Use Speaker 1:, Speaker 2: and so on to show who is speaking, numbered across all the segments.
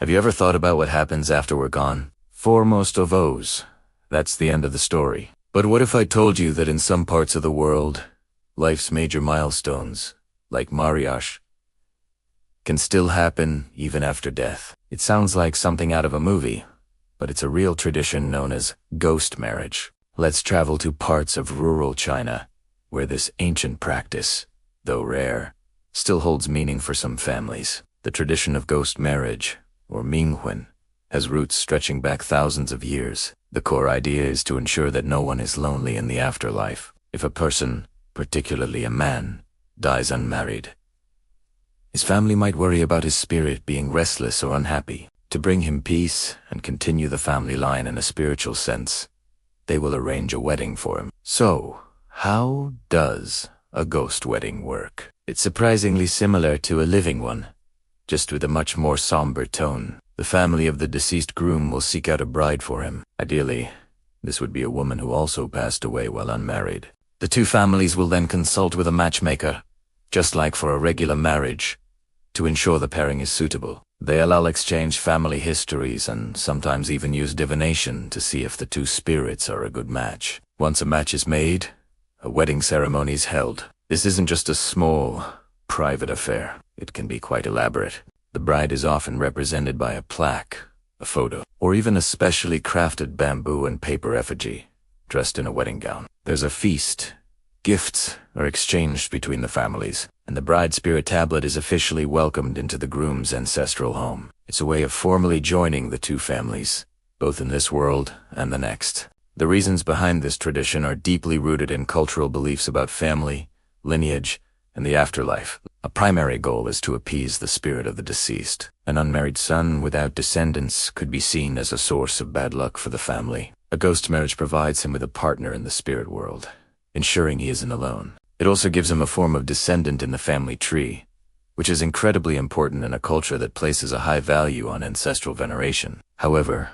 Speaker 1: Have you ever thought about what happens after we're gone? For most of us, that's the end of the story. But what if I told you that in some parts of the world, life's major milestones, like marriage, can still happen even after death? It sounds like something out of a movie, but it's a real tradition known as ghost marriage. Let's travel to parts of rural China, where this ancient practice, though rare, still holds meaning for some families. The tradition of ghost marriage, or Minghuan, has roots stretching back thousands of years. The core idea is to ensure that no one is lonely in the afterlife. If a person, particularly a man, dies unmarried, his family might worry about his spirit being restless or unhappy. To bring him peace and continue the family line in a spiritual sense, they will arrange a wedding for him. So, how does a ghost wedding work? It's surprisingly similar to a living one, just with a much more somber tone. The family of the deceased groom will seek out a bride for him. Ideally, this would be a woman who also passed away while unmarried. The two families will then consult with a matchmaker, just like for a regular marriage, to ensure the pairing is suitable. They'll exchange family histories and sometimes even use divination to see if the two spirits are a good match. Once a match is made, a wedding ceremony is held. This isn't just a small, private affair. It can be quite elaborate. The bride is often represented by a plaque, a photo, or even a specially crafted bamboo and paper effigy, dressed in a wedding gown. There's a feast. Gifts are exchanged between the families, and the bride spirit tablet is officially welcomed into the groom's ancestral home. It's a way of formally joining the two families, both in this world and the next. The reasons behind this tradition are deeply rooted in cultural beliefs about family, lineage, and the afterlife. A primary goal is to appease the spirit of the deceased. An unmarried son without descendants could be seen as a source of bad luck for the family. A ghost marriage provides him with a partner in the spirit world, ensuring he isn't alone. It also gives him a form of descendant in the family tree, which is incredibly important in a culture that places a high value on ancestral veneration. However,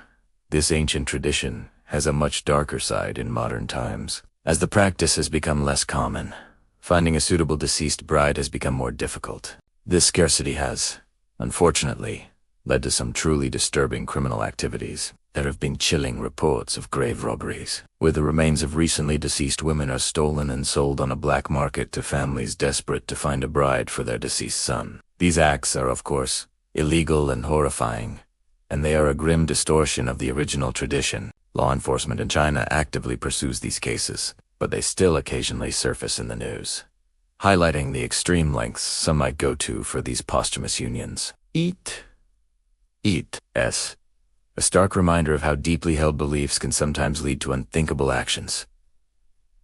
Speaker 1: this ancient tradition has a much darker side in modern times. As the practice has become less common, finding a suitable deceased bride has become more difficult. This scarcity has, unfortunately, led to some truly disturbing criminal activities. There have been chilling reports of grave robberies, where the remains of recently deceased women are stolen and sold on a black market to families desperate to find a bride for their deceased son. These acts are, of course, illegal and horrifying, and they are a grim distortion of the original tradition. Law enforcement in China actively pursues these cases, but they still occasionally surface in the news, highlighting the extreme lengths some might go to for these posthumous unions. A stark reminder of how deeply held beliefs can sometimes lead to unthinkable actions.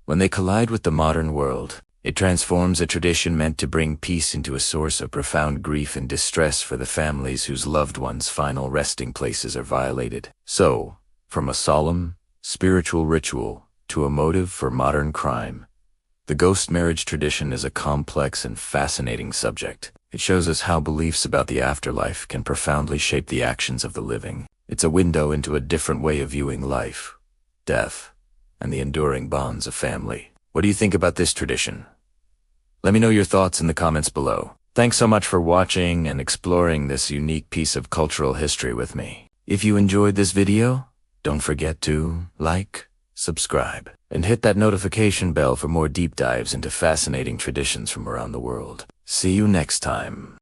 Speaker 1: When they collide with the modern world, it transforms a tradition meant to bring peace into a source of profound grief and distress for the families whose loved ones' final resting places are violated. So, from a solemn, spiritual ritual to a motive for modern crime, the ghost marriage tradition is a complex and fascinating subject. It shows us how beliefs about the afterlife can profoundly shape the actions of the living. It's a window into a different way of viewing life, death, and the enduring bonds of family. What do you think about this tradition? Let me know your thoughts in the comments below. Thanks so much for watching and exploring this unique piece of cultural history with me. If you enjoyed this video, don't forget to like, subscribe, and hit that notification bell for more deep dives into fascinating traditions from around the world. See you next time.